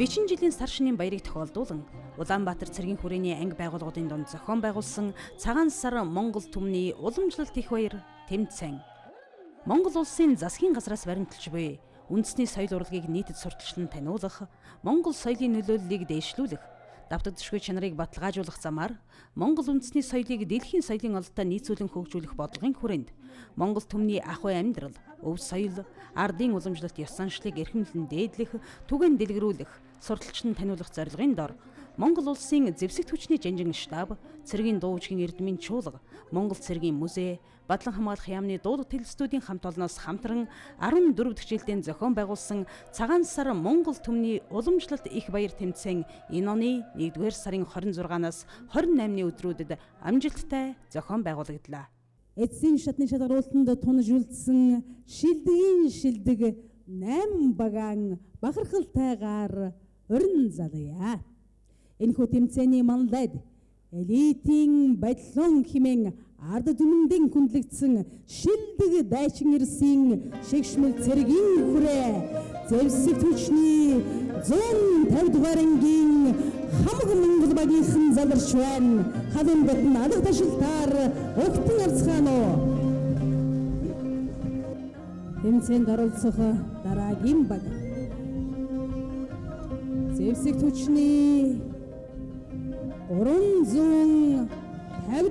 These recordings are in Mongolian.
40 жилийн сар шинийн баярыг тохиолдуулан Улаанбаатар цэргийн хүрээний анги байгууллагын дунд зохион байгуулсан цагаан сар Монгол түмний уламжлалт их баяр тэмцээн. Монгол улсын засгийн газраас баримталж буй үндэсний соёл урлагийг нийтэд сурталчлан таниулах, Монгол соёлын нөлөөллийг дээшлүүлэх, давтагдшгүй чанарыг баталгаажуулах замаар Монгол үндэсний соёлыг дэлхийн соёлын ололтод нийцүүлэн хөгжүүлэх бодлогын хүрээнд Монгол түмний ахуй амьдрал, өв соёл, ардын уламжлалт ёс заншлыг эрхэмлэн дээдлэх, түгээн дэлгэрүүлэх, сурталчлан таниулах зорилгын дор Монгол улсын зэвсэгт хүчний жанжин штаб, цэргийн дуу хүчгийн эрдмийн чуулга, Монгол цэргийн музей, Бадлан хамгаалах яамны дуудаг тэлэлцүүдийн хамт олноос хамтран 14 дахь жилдээ зохион байгуулсан цагаан сар Монгол түмний уламжлалт их баяр тэмцээн энэ оны 1-р сарын 26-наас 28-ны өдрүүдэд амжилттай зохион байгуулагдлаа. Эцсийн шатны шалгаруулалтанд тунаж үлдсэн шилдэг 8 багаан бахархалтайгаар өрн залъя. Энэхүү тэмцээний манлайд элитийн бадлон хэмээн ард түмэндээ хүндлэгдсэн шилдэг дайчин ирсэн шигшмэл цэргийн хүрээ зэвсэгт хүчний 150 дугаар ангийн хамаг Монгол багийнхан заларч байна. Халуун дотн алга ташилтаар өгтөн арцгаано. Тэмцээнд оролцох дараагийн баг зэвсэгт хүчний 350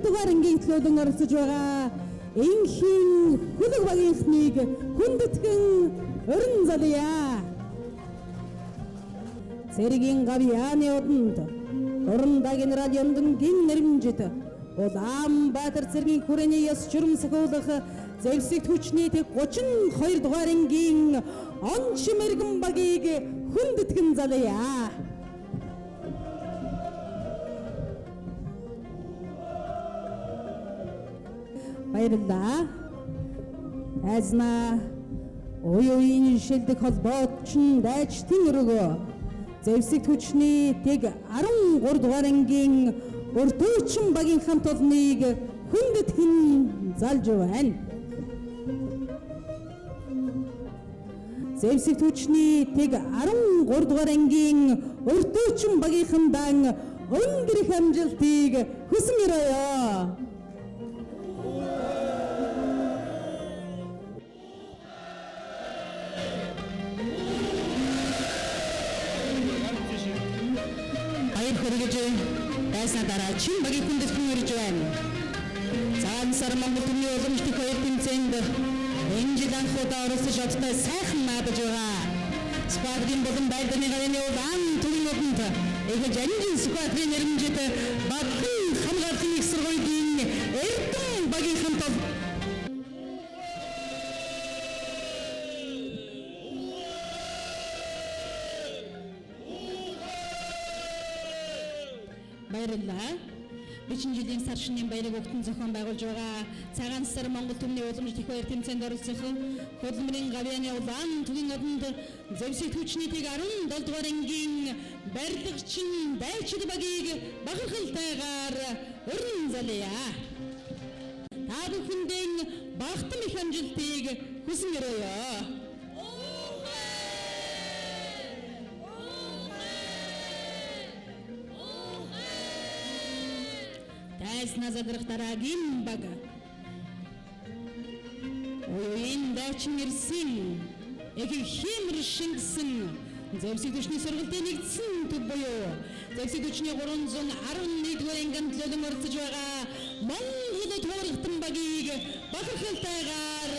дугаар ангийн төлөөлөн оролцож байгаа энхийн хүлэг багийнхныг хүндэтгэн өрн залъя. Цэргийн гавьяаны уданд Уранда генерал Яндынгийн нэрмжит Улаанбаатар цэргийн хүрээний ёс журам сахиулах зэвсэгт хүчний 32 дугаар ангийн онч мэргэн багийг хүндэтгэн залъя. Баярлалаа. Азна оюуны шилдэг холбоотчин дайчдын өргөө зэвсэгт хүчний 13 дугаар ангийн өртөөчин багийн хамт олныг хүндэтгэн залж байна. Зэвсэгт хүчний 13 дугаар ангийн өртөөчин багийнхандан өнгөрөх амжилтыг хүсэн өрөөё. Эсна дараачин багийн хүндэтгэн өрж байна. Цагаан сар Монгол түмний уламжлалт баяр тэмцээнд энэ жил анх удаа оролцож чадсан сайхан наадаж байгаа. Сквадрын болон байрны гарааны удаан түмний одонд их жанжин сквадрын нэрмжит Бадлан хамгаалалтын их сургуулийн эрдэм багийн хамт баярлалаа. 40 жилийн сар шинийн баярыг өгтөн зохион байгуулж байгаа цагаан сар Монгол түмний уламжлалт их баяр тэмцээнд оролцох хөдөлмөрийн гавьяаны улаан түмний одонд зэвсэгт хүчний 17 дугаар ангийн барилгачин дайчид багийг бахархалтайгаар өрн залъя. Та бүхэндээ багтам их амжилтыг хүсэн өрөөё. Эсна задрах дараагийн баг оюун дайчин ирсэн их хэмэр шингэсэн зэвсэгт хүчний сургалтын нэгдсэн төв буюу зэвсэгт хүчний 311-р ангид төлөөлөн оролцож байгаа Монгол туурхтан багийг бахархалтайгаар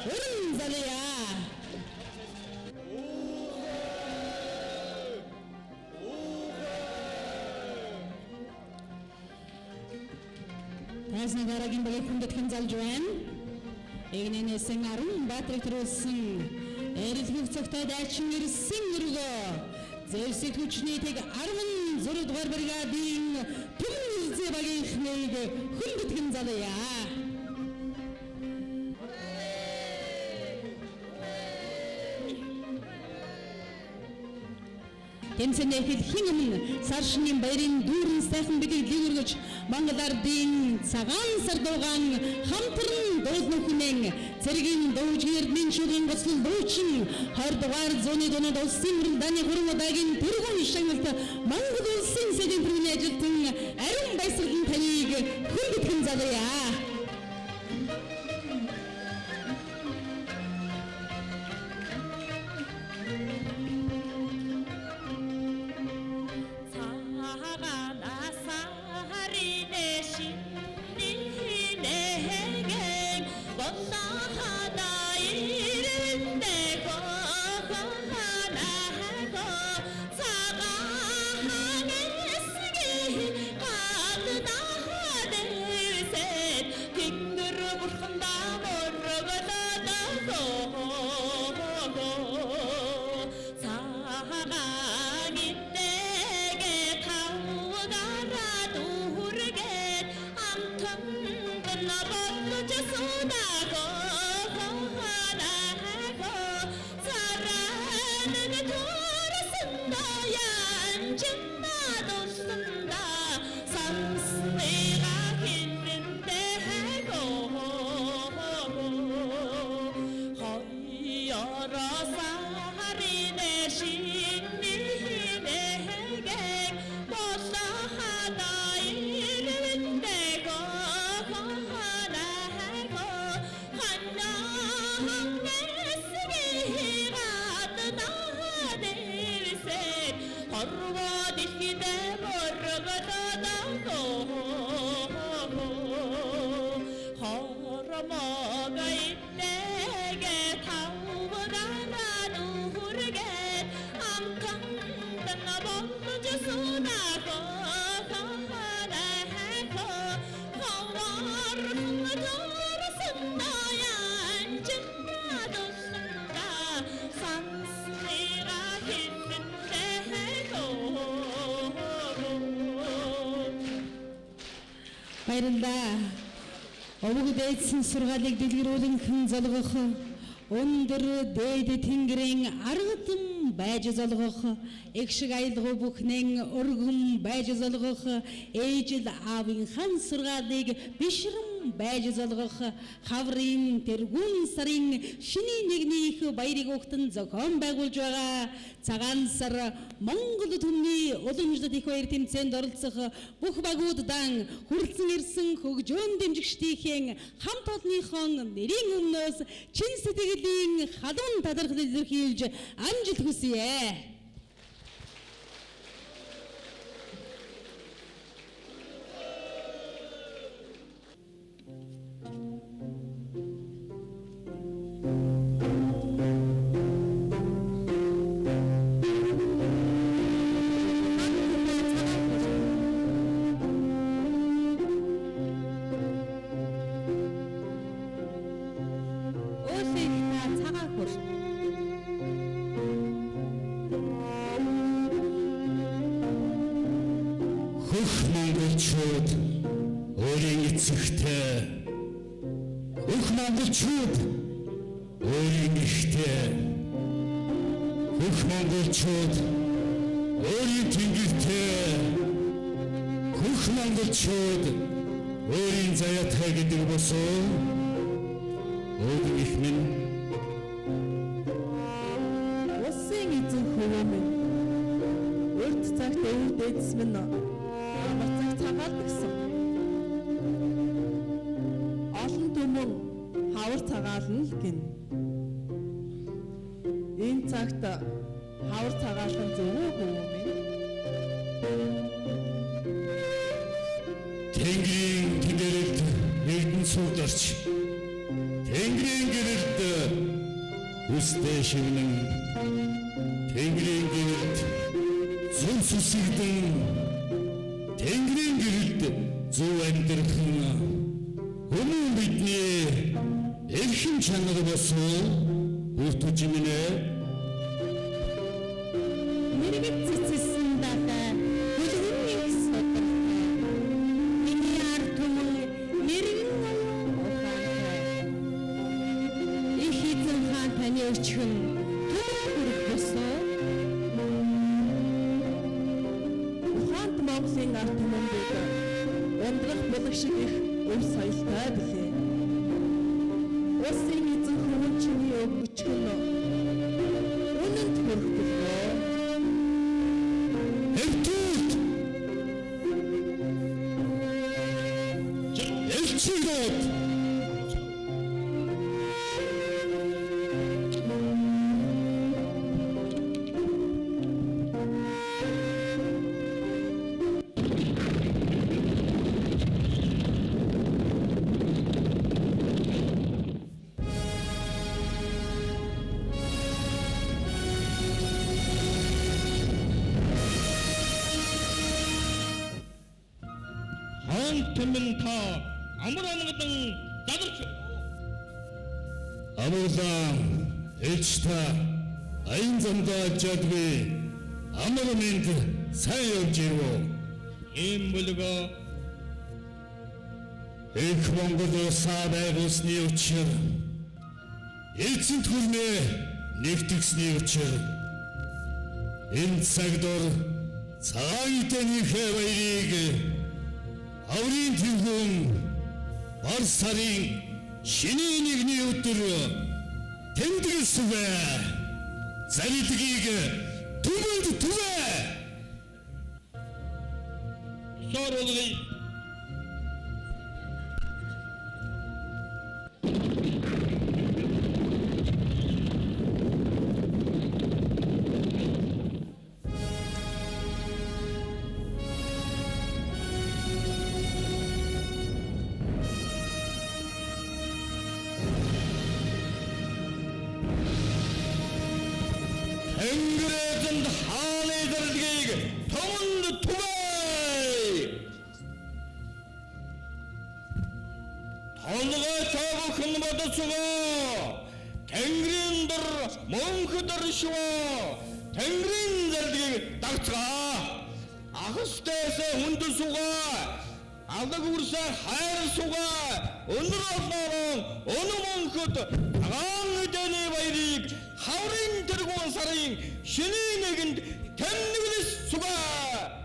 өрн залъя. Эсна дараагийн багийг хүндэтгэн залж байна. Игнэнээс Улаанбаатарыг төрүүлсэн эрэлхэг цогтой дайчин ирсэн өргөө зэвсэгт хүчний 16 дугаар бригадын түмний багийнхныг хүндэтгэн залъя. Тэмцээний эхлэхийн өмнө сар шинийн баярын дүүрэн сайхан бидийг дэвгэргэж Монгол ардын цагаан сар дуугаан хамтран дуулна хүнэн цэргийн дуужгэр минь шүрийн гослол дуучин 20 дугаар зууны дунад улсын хурлааны хуран удаагийн тэргүүн шагналт Монгол улсын сэдвийн төрний ажилтан ариун баясгалан таныг хүндэтгэн залгая. Баярлалаа. Өвөг дээдсэн сургаалыг дэлгэрүүлэн залгах өндөр дээд тэнгэрийн аргатан байж залгах их шиг аялгау бүхнэн өргөн байж залгах ээжил аавын хан сургаалыг бишрэн байж залгах хаврын тэргүүн сарын шиний нэгнийх баярыг өгтөн зохион байгуулж байгаа цагаан сар Монгол түмний уламжлалт их баяр тэмцээнд оролцох бүх багуудаа хүрэлцэн ирсэн хөгжөөн дэмжигчдийн хамт олонныхон нэрийн өмнөөс чин сэтгэлийн халуун талархал илэрхийлж амжилт хүсье. Хөх монголчууд өөрийн эцэгтэй хөх монголчууд өөрийн ихтэй хөх монголчууд өөрийн тэнгэртэй хөх монголчууд өөрийн заяатай гэдэг босоо өөрийн их минь улсын эзэн хөвөө минь урд цагт өвөр дээдс минь амар цаг цагаалдагсан. Олон түмэн хавар цагаална л гин. Энэ цагт хавар цагаалсан зөвөө хөвөө минь Тэнгэрийн гэрэлд нэгдэн суулдарч Тэнгэрийн гэрэлд үстэй шивнэн Тэнгэрийн гэрэлд зүн сүсэгдэн Тэнгэрийн гэрэлд зөв амьдрахын өмнө бидний эрхэм чанар болсон бүртгэж минь Мэргэд цэцэлсэн дата хөлгөний содрох миний ард түмэн мэргэн ухаантай их эзэн хаан таны өчгөн төрөх босоо өв соёлтой билээ. Улсын эзэн хөвөн чиний өв бүчгэн үнэнд хөргөлөө. Эвтүүд! Элчигод! Тэмэн та амар амгадан задарч Амглан элчта аян замдаа жадгүй амар мэнд сайн явж ирвэ. ийм мөлгөө Их Монгол улсаа байгуулсны учир эцэнт хүрмээ нэгтгэсний учир энэ цагдор цагаан эдэнийхээ баярыг аврын тэргүүн бар сарын шиний нэгний өдөр тэмдэглэсвэ зарилгийг түмэнд түвэ соролгый Тэнгэрээнд хааны зарилгийг томонд түвэй! Толгой цаагхан бодосгоо! Тэнгэрийн дор мөнхөдөр шивөө! Тэнгэрийн зарилгийг дагцгаа! Ахстэйсэ хүнд сугаа! Алдаг үрсэ хайр сугаа! Өнөр олноорон өнө мөнхөд цагаан эдэний баярыг хаврын тэргүүн сарын шиний нэгэнд тэмдэглэс сугаа!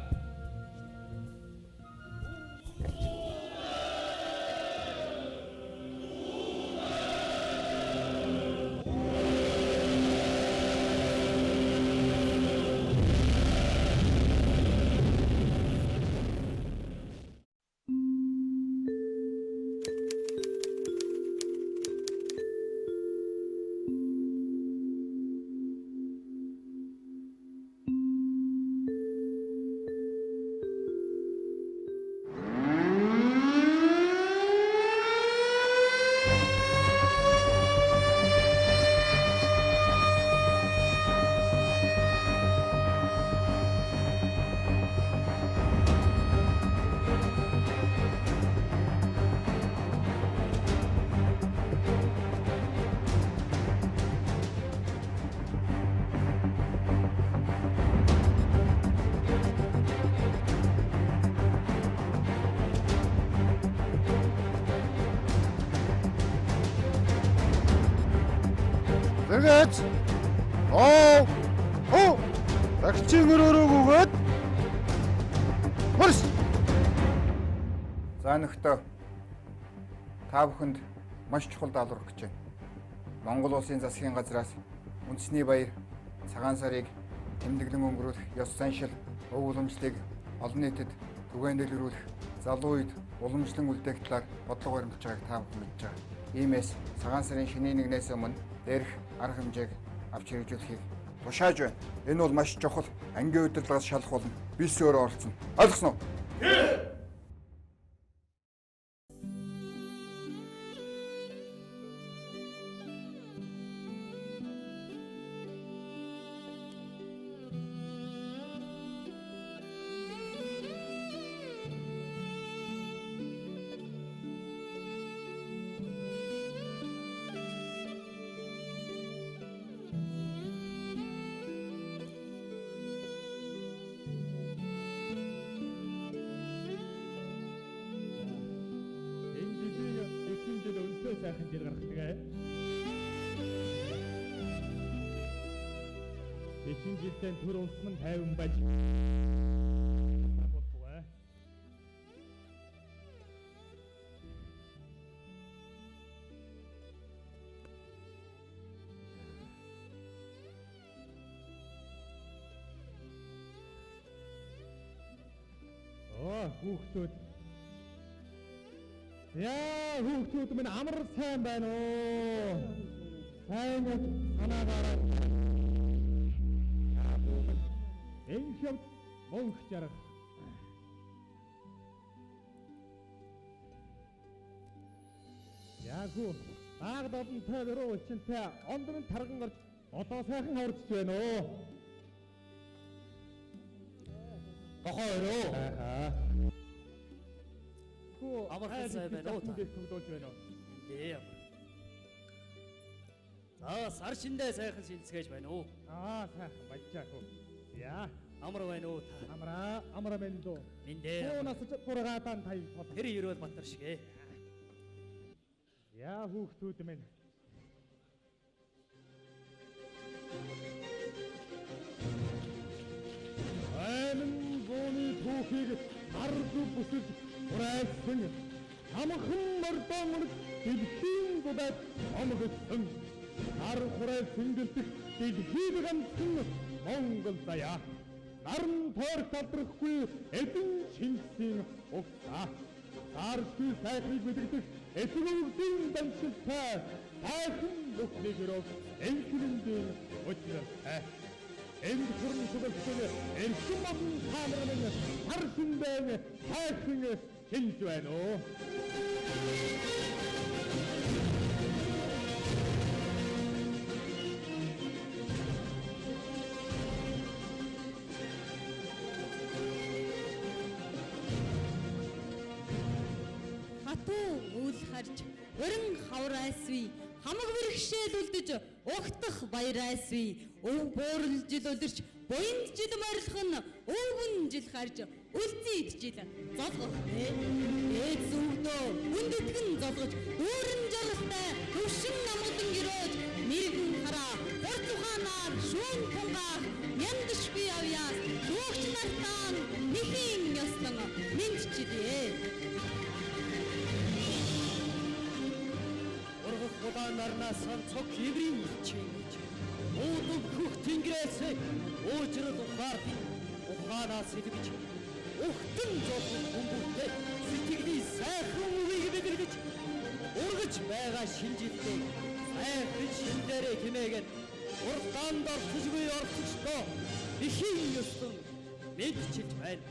Тэгэж Рагчийн өрөөрөөгөөд хурс. За нөхдөд та бүхэнд маш чухал даалгавар өгч байна. Монгол улсын засгийн газраас үндэсний баяр цагаан сарыг тэмдэглэн өнгөрүүлэх ёс заншил өв уламжлалыг олон нийтэд түгээнэлрүүлэх залуу үед уламжлан үлдээх талаар бодлого баримтж байгааг та бүхэн мэдж байгаа. Иймээс цагаан сарын шиний нэгнээс өмнө дээрх арга хэмжээг авч хэрэгжүүлэхийг тушааж байна. Энэ бол маш чухал ангийн удирдлагаас шалах болно. Бис өөрөө оролцсон. Ойлгосноо? сайхан жил гаргадаг. Эцэг жилдээ төр улсман тайван байж хүүхдүүд. Хүүхдүүд минь амар сайн байна уу? Сайн санаагаараа. Энхэм мөнх жаргал. Яагуу агд олон тойроо ичинтэй ондрын тарган гарч одоо сайхан хурдж байна уу? Гохоороо. Хөө Амархан сайн байна уу та? Төгдүүлж байна уу? Дээ. Сар шиндээ сайхан шинцгээж байна уу? Сайхан баяжаах. Яа, Амар байна уу та? амра мэндөө. Миндээ. Нас пургаатан тай. Тэр Ерөөл Батар шиг ээ. Яа хүүхдүүд минь. Айман гооны түүхийг арду бүсэж урайсан. Хамхан мордон дэлхийн дудаад омгдсон. Ар хурай сэнгэлдэх дэлхийд ганцхан Монгол заяа. Наран тоор талдрахгүй эдэн шинжсийн угсаа. Сарсгүй сайхныг мэдэгдэх эсвэлдийн даншилтай сайхан бүхнийг өрөө энхрэндийн учиртай. Энд хүрэн сүгэлцэн эрхэм олон таамрын харсандан сайхан шинж байна уу? Хатуу үл харж өрн хаврайсвэ хамаг бэрхшээл үлдэж угтах баярайсвэ өв буурлж жил өдөрч буянд жил морилох нь өвгөн жил харж үлзийд жил золгох ээд зүгдөө үндэтгэн золгож дүүрэн жаргалтай төвшин намгадан гэрөөж мэрэгэн хараа хурц ухаанаар шүүн тунгаах яндшгүй авьяас шүүгч нартаан нэхийн ёслон мэдчилээ. Улаан нарнаас цог хэмрийн чимж. Уудав хөх тэнгэрээс уужрал ухаанаас илгэж ухтан зовлон хүмүүстээ сэтгэлийн сайхан үгийг бэлгэж ургаж байгаа шинжилгээ сайхан шиндэрэ хэмээгээд урдаанд орчгүй орчдоо ихийн ёслон мэдчилж байна.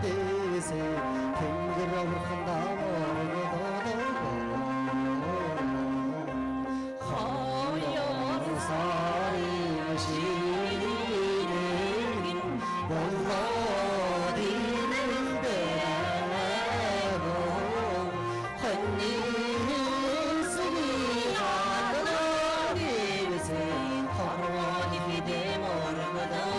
дэвэсэ тэнгэр амархан дамаргадаа хаяр сарын ширин болоод ирэндэ ханнисги хадаа дэвэсэ харвани фидэ моргадаа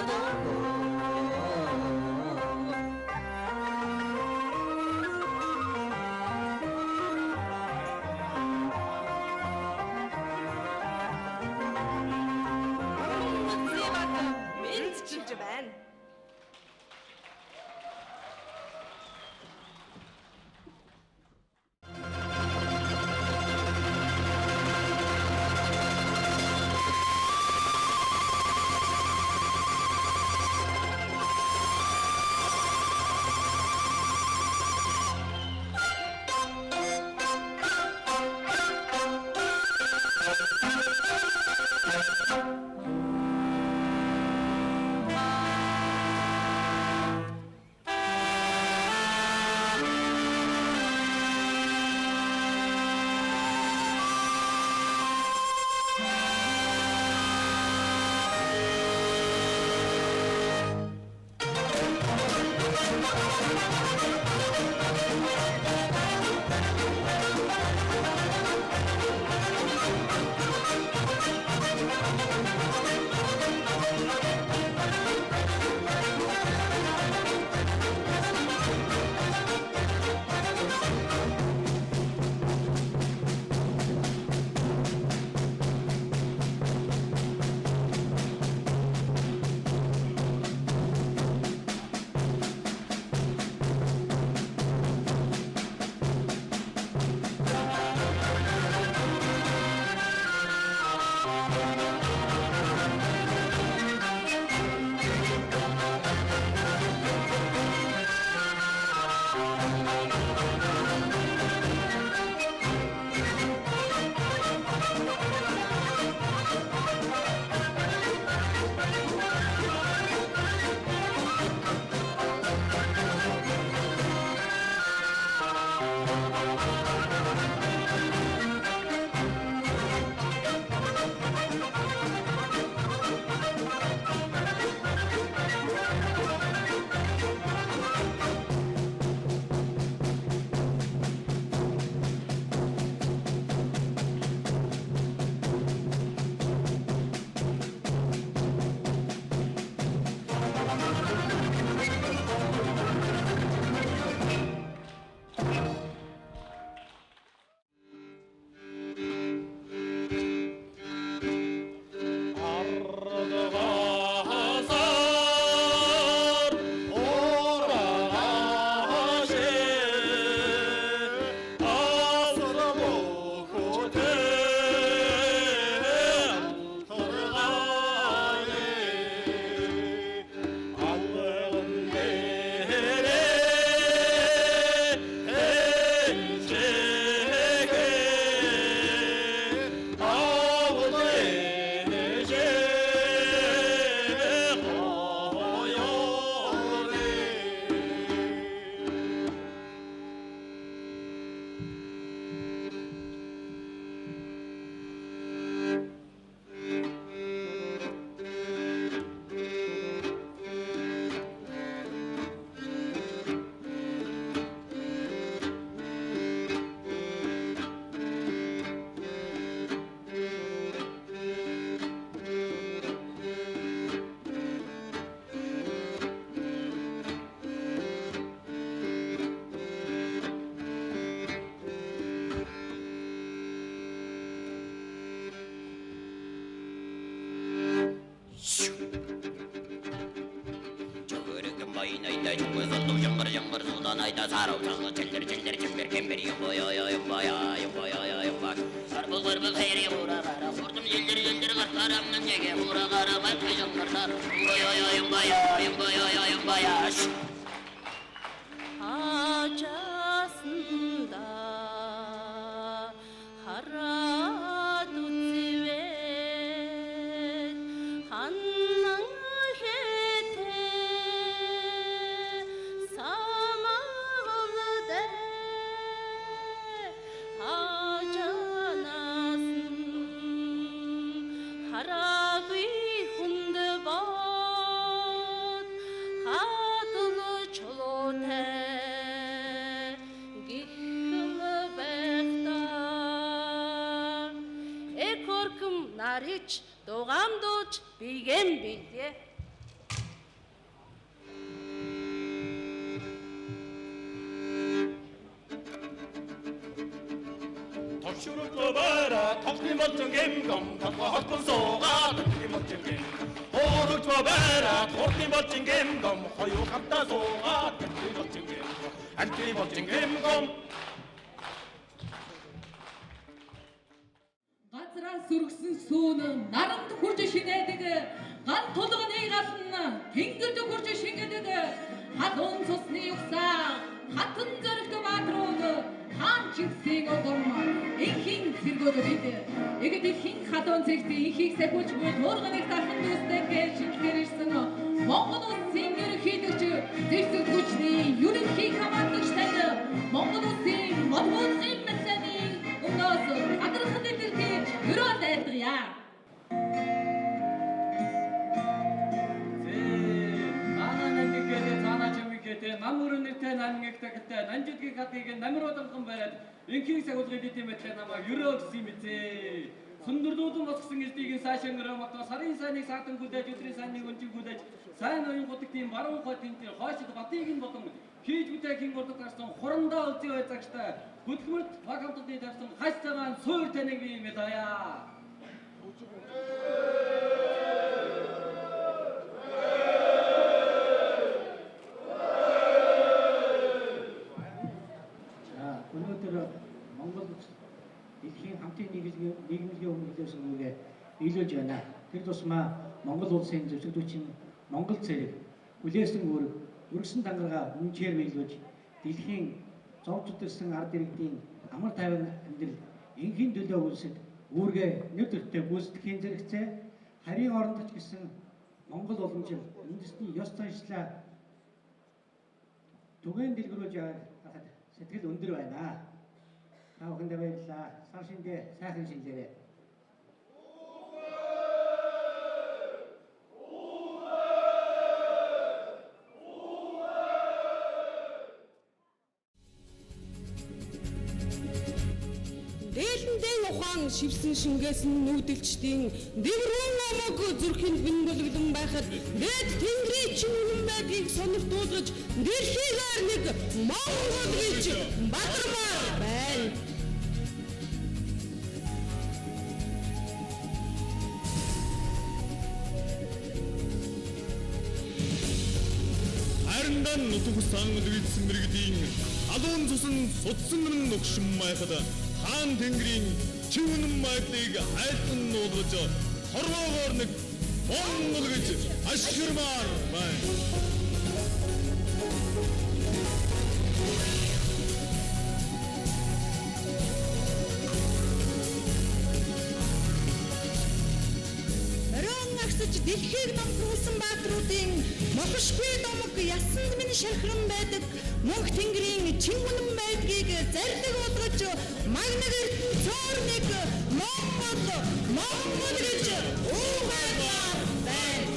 Nay chung với dân jumper suda nay ta sa rau sang chiller chimber kember yum boy sarbu khairi hura ra furtum jiller karam nan jege hura gara mat jumper tar yum boy 하자스다 하라두지웨 한낭헤테 사 нарийч дугаамдууж бигэм битээ. Tavşuruklara takdim olsun gemgam, takva hakkın soğuğa takdim olsun gemgam. Horukçubara takdim olsun gemgam, hoyu kapta soğuğa takdim olsun gemgam. Takdim olsun gemgam. Газраас сүргсэн сүүн наранд хурж шинэдэг ган тулганы галн тэнгэрд хурж шингэдэг халуун цусны югсаа хатан зөрөгт баатрууд хаан чигсийг одом инхин зэргүүд бид эгд ихин халуун зэрэгт инхийг сахиулж буй туурганыг дахин дүүстэй гэж шинээр ирсэн Монгол улсын ерөнхийлөгч зэвсэг хүчний ерөнхий командогч тань Монгол улсын модгуулгын мэтлэний өмнөөс хадгалах дэлгэрийг өрөөнд айлгая. Намрын нэртэй намгэгтэй нанжидгийн хатыг намруудан бариад инхийг сагуулгын дэмэтлээ намаа өрөө гэсэн мэзээ. Сүндэрлүүдэн босгосон элдийг сайшин өрөө мото сарын сайныг саатан гүдэж өдрийн сайныг өнжин гүдэж сайн оюун хотын баруун хотын тэр хойшид батыг нь бодон хийж бүтээх гурдад гарсан хурандаа үлзий бай загштай хөдөлмөрт баг хамтдын тавьсан хаш цагаан суур таныг бий мэдаяа. Өнөөдөр Монгол дэлхийн хамтын нийгэмлэгийн өмнө хэлсэн үгээ биелүүлж байна. Тэр тусмаа Монгол улсын зөвсгөлтчин Монгол цэрэг хүлээсэн үүрэг өргөсөн дангараа үнчээр биелүүлж дэлхийн зовждсон ард иргэдийн амар тайван амьдрал энхийн төлөө үлсэд үүргээ нэр төртөө гүйцэтгэхийн зэрэгцээ харийн орондоч гэсэн Монгол уламжил үндэсний ёс заншлаа түгээн дэлгэрүүлж хахад сэтгэл өндөр байна. Та бүхэндээ баярлалаа. Сар шиндээ сайхан шинжээрэй. Дээлэндээ ухаан шивсэн шингээс нь нүүдэлчдийн дэврүүн намаг зүрхэнд бинбөлгөлөн байхад дээд тэнгэрийн чин үнэн байдгийг сониртуулж дэлхийгээр нэг Монгол гэж бадармаар байна. Хариндан нутгсан үлгэсэн мэрэгдийн алуун цусан судсан мэн нөгшин майхад хаан тэнгэрийн чивэн майдлыг айлтан нуулгаж хорвоогоор нэг Монгол гэж ашигмаар байна. Дэлхийг номтруулсан баатруудын мохшгүй домог ясанд минь шархран байдаг мөнх тэнгэрийн чин үнэн байдгийг зардаг болгож магнаг эрдэн цоорныг Монгол гэж угаалаа байна.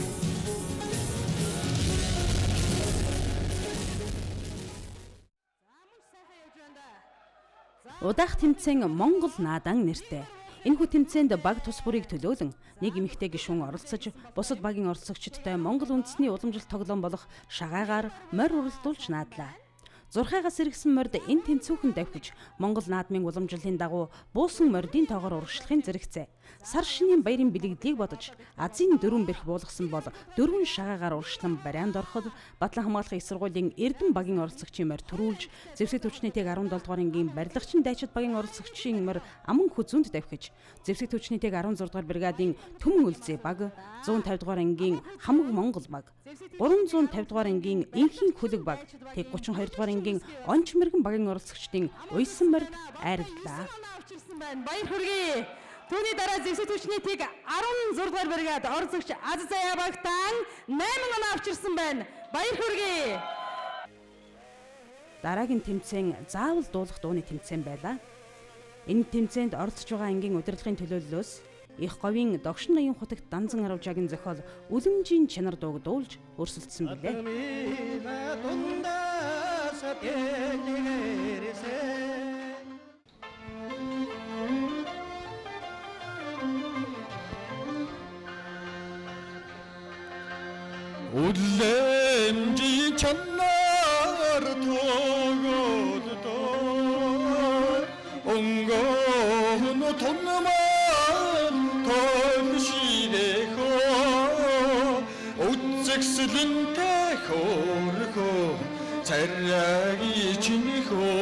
Удаах тэмцээн Монгол наадан нэртэй. Энэхүү тэмцээнд баг тус бүрийг төлөөлөн нэг эмэгтэй гишүүн оролцож, бусад багийн оролцогчдтой Монгол үндэсний уламжлалт тоглоом болох шагаагаар морь уралдуулж наадлаа. Зурхайгаас иргсэн морьд энэ тэнцүүхэн давхиж Монгол наадмын уламжлалын дагуу буусан морьдын тоогоор урагшлахын зэрэгцээ. Сар шинийн баярын бэлэгдлийг бодож Азийн дөрвөн бэрх буулгасан бол дөрвөн шагаагаар урагшлан барианд ороход Батлан хамгаалахын их сургуулийн Эрдэнэ багийн оролцогчийн морь төрүүлж, Зэвсэг төвчний тээг 17 дугаар ангийн барилгачин дайчид багийн оролцогчийн морь Аман хүзүүнд давхиж, Зэвсэг төвчний тээг 16 дугаар бригадын Төмөн үлзээ баг, 150 дугаар ангийн Хамаг Монгол баг, 350 дугаар ангийн Инхийн хөлөг баг, тээг 32 дугаар ангийн Онч мэргэн багийн оролцогчдын уйсан морьд айрагдлаа. Баяр хүргэе. Түүний дараа Зэвсэг төвчний тээг 16 дугаар бригад оролцогч Аз Заяа багтаан 8 оноо авчирсан байна. Баяр хүргэе. Дараагийн тэмцээн заавал дуулах дууны тэмцээн байлаа. Энэ тэмцээнд оролцож байгаа ангийн удирдлагын төлөөллөөс их говийн догшин ноён хутагт Данзан Аравжагийн зохиол Үлэмжийн чанар дууг дуулж өрсөлдсөн билээ. үлэмжийн чанар тогоддоо онгон тонман толшидехоо үзэгслэнтэй хөөрхөө царяги чинихөө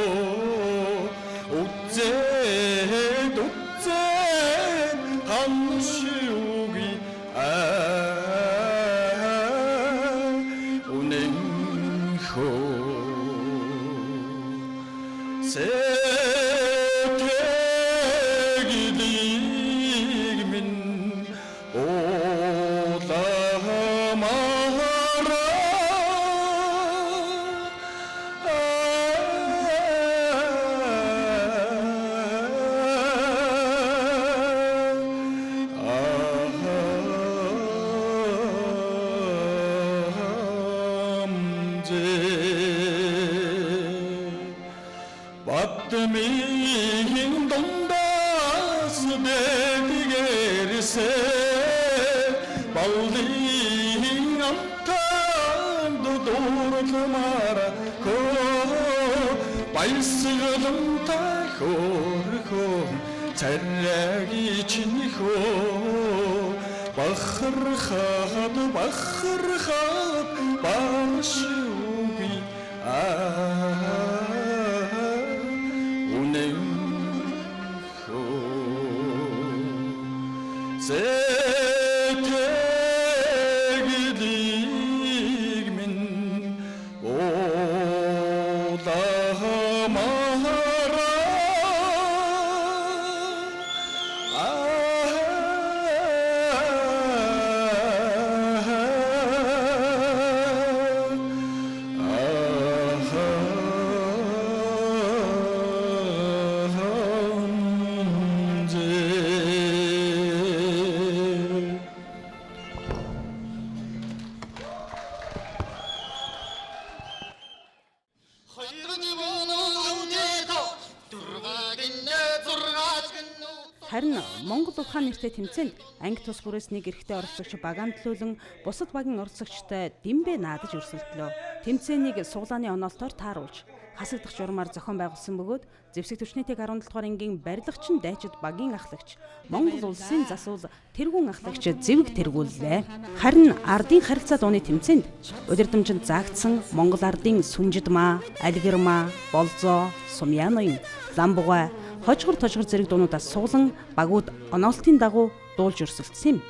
үзээд хамшууги Säteglig min ålamara Batminin dondas dedigerse Baldin antando dorkamara ko Baysığılım tahorko Çerregi çiniko Bakırxat Barşubi Säteglig min ålamara Харин Монгол ухаан нэртэй тэмцээнд анги тус бүрээс нэг эрэгтэй оролцогч багаан төлөөлөн бусад багийн оролцогчтой дэмбэ наадаж өрсөлдлөө. Тэмцээнийг суглааны оноолтоор тааруулж хасагдах журмаар зохион байгуулсан бөгөөд Зэвсэг түвшний тэг 17 дугаар ангийн барилгачин дайчид багийн ахлагч Монгол улсын засвал тэргүүн ахлагч зэвэг тэргүүллээ. Харин ардын харилцаа дууны тэмцээнд удирдамжинд заагдсан Монгол ардын Сүнжидмаа, Алгирмаа, Болзоо, Сумьяноин, Ламбугай хожгор зэрэг дуунуудаас суглан багууд оноолтын дагуу дуулж өрсөлдсөн юм.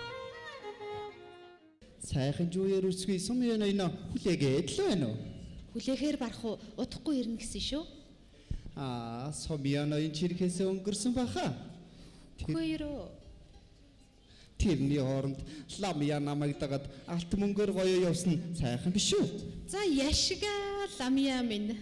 Сайхан жууяар үсгүй Сумьяноин хүлээгээд л байна уу? Хүлээхээр барах уу удахгүй ирнэ гэсэн шүү. Сумьяноин чирхээс өнгөрсөн баха. Хөөөрөө. Тэрний хооронд Ламья намайг дагаад алт мөнгөөр гоё явсан сайхан биш үү? За яшгаа Ламья минь.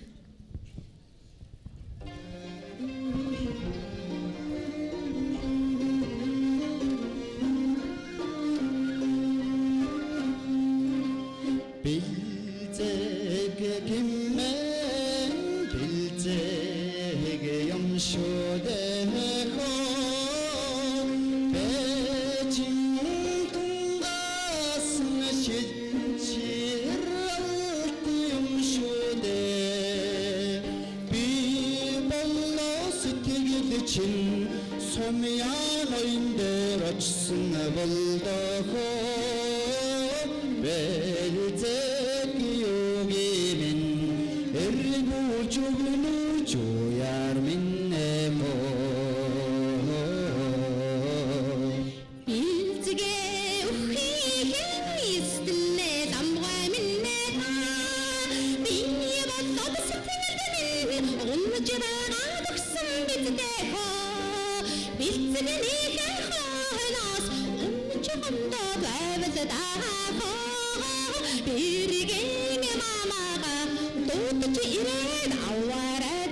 Сумьяноин дээр очсон болдохоо бэлзэг юугимэн эргүүж өгнөж яар минь мо Бэлзгээ өхийхэн истэлнэ ламгай минь биний болоод сэтгэлдэн унж байгаа дөгсөн бидтэй Бэлзгэний хэнаас унж хондоо байвал Бэргийн мамага дуудаж ирээд аваарай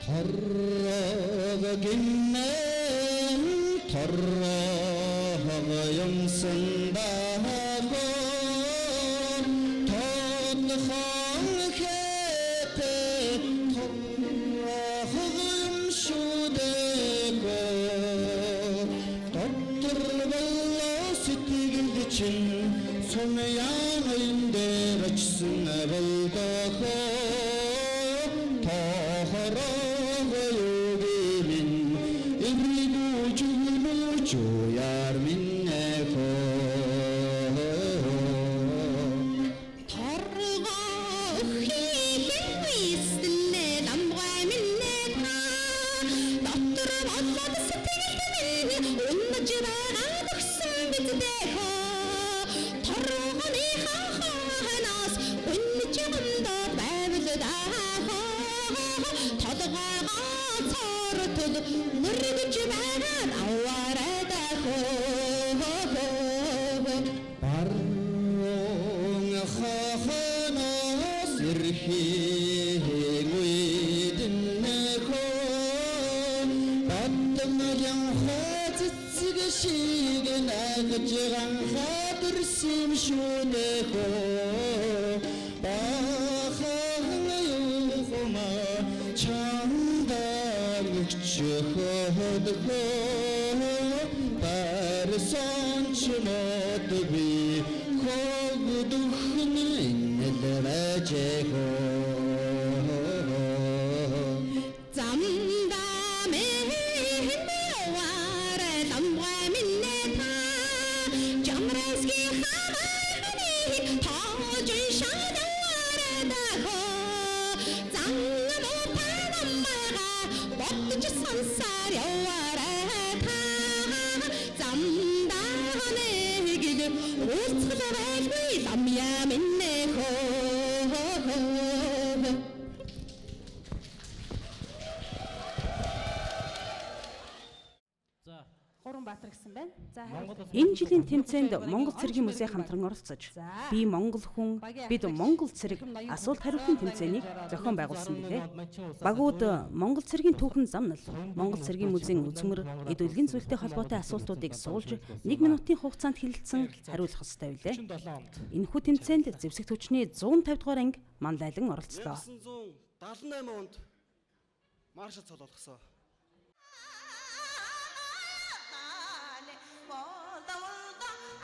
Торрог гинэн торрог юмсан дааго тодхон хэпэ торрог юмшудэго доктор велосити ганхадэрсэн шүнэхөө бахан юума чандан өгчөхөдхөө барсан чмот би хогдухн инэлвэжэхөө Гуранбаатар гэсэн байна. За Энэ жилийн тэмцээнд Монгол цэргийн музей хамтран оролцож, "Би Монгол хүн, бид Монгол цэрэг" асуулт хариултын тэмцээнийг зохион байгуулсан билээ. Багууд Монгол цэргийн түүхэн замнал, Монгол цэргийн музейн үзмэр, эд үлгийн зүйлтэй холбоотой асуултуудыг суулж 1 минутын хугацаанд хэлэлцэн хариулах ёстой билээ. Энэхүү тэмцээнд зэвсэгт хүчний 150 дугаар анги манлайлан оролцлоо. 1978 онд маршал цол болгосон.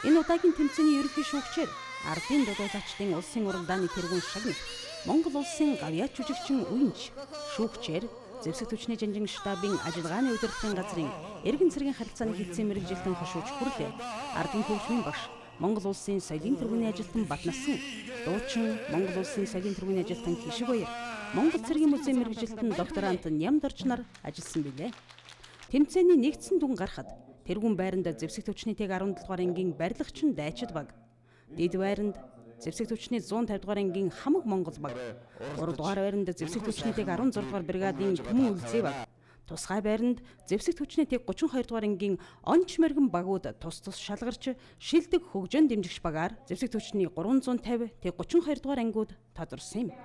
Энэ удаагийн тэмцээний ерөнхий шүүгчээр ардын додуулаачдын улсын уралдааны тэргүүн шагнал, Монгол улсын гавьяач жүжигчин Үенч, шүүгчээр зэвсэгт хүчний жанжин штабын ажиллагааны удирдлагын газрын эргэн цэргийн харилцааны хэлтсийн мэргэжилтэн хошууч хүрлээ, ардын хөгжмийн багш, Монгол улсын соёлын тэргүүний ажилтан Батнасан, дуучин Монгол улсын соёлын тэргүүний ажилтан Хишиг Баяр, Монгол цэргийн музейн мэргэжилтэн докторант Нямдорч нар ажилласан билээ. Тэмцээний нэгдсэн дүн гарахад тэргүүн байранд зэвсэгт хүчний тэг 17 дугаар ангийн барилгачин дайчид баг, дэд байранд зэвсэгт хүчний 150 дугаар ангийн хамаг Монгол баг, 3 дугаар байранд зэвсэгт хүчний тэг 16 дугаар бригадын Түмэн үлзий баг, тусгай байранд зэвсэгт хүчний тэг 32 дугаар ангийн онч мэргэн багууд тус шалгарч шилдэг хөгжин дэмжигч багаар зэвсэгт хүчний 350 тэг 32 дугаар ангиуд тодорсон юм.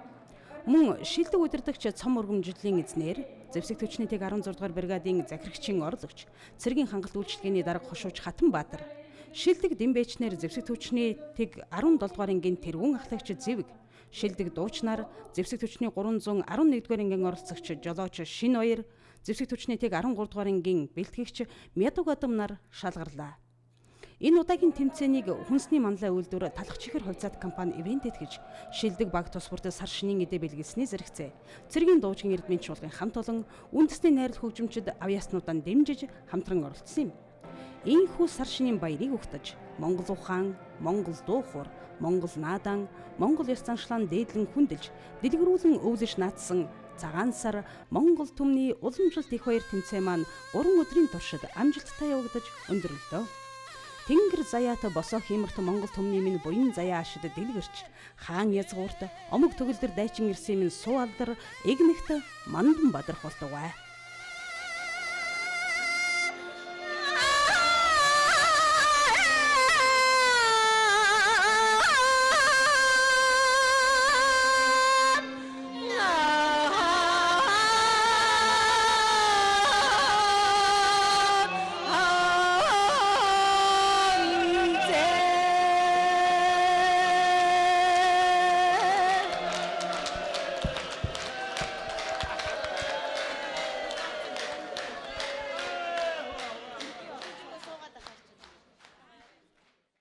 Мөн шилдэг удирдагч цом өргөмжлөлийн эзнэр зэвсэгт хүчний тэг 16 дугаар бригадын захирагчийн орлогч, цэргийн хангалт үйлчилгээний дарга хошууч Хатанбаатар, шилдэг дэмбэчнэр зэвсэгт хүчний тэг 17 дугаар ангийн тэргүүн ахлагч Зэвэг, шилдэг дуучнаар зэвсэгт хүчний 311 дугаар ангийн оролцогч Жолооч Шин Баяр, зэвсэгт хүчний тэг 13 дугаар ангийн бэлтгэгч Мядаг Адам нар шалгарлаа. Энэ удаагийн тэмцээнийг хүнсний манлай үйлдвэр талах чихэр хувьцаат компани Ивентэд гэж шилдэг баг тус бүрт сар шинийн эдэ бэлгэлсний зэрэгцээ. Цэргийн дуучин эрдмийн чуулгын хамт олон үндэсний найрал хөгжимчид авьяаснуудаа дэмжиж хамтран оролцсон юм. Ийхүү сар шинийн баярыг угтаж Монгол ухаан, Монгол дуухур, Монгол наадан, Монгол ёс заншлаан дээдлэн хүндэлж, дэлгэрүүлэн өвлөж наацсан цагаан сар Монгол түмний уламжлалт их баяр тэмцээн маань 3 өдрийн туршид амжилттай явагдаж өндөрлөлөө. Тэнгэр заяат босоо хиймэрт Монгол түмний минь буян заяа ашид дэлгэрч, хаан язгуурт омог төгөлдөр дайчин ирсэн минь суу алдар игнэгт мандан бадрах болтугай.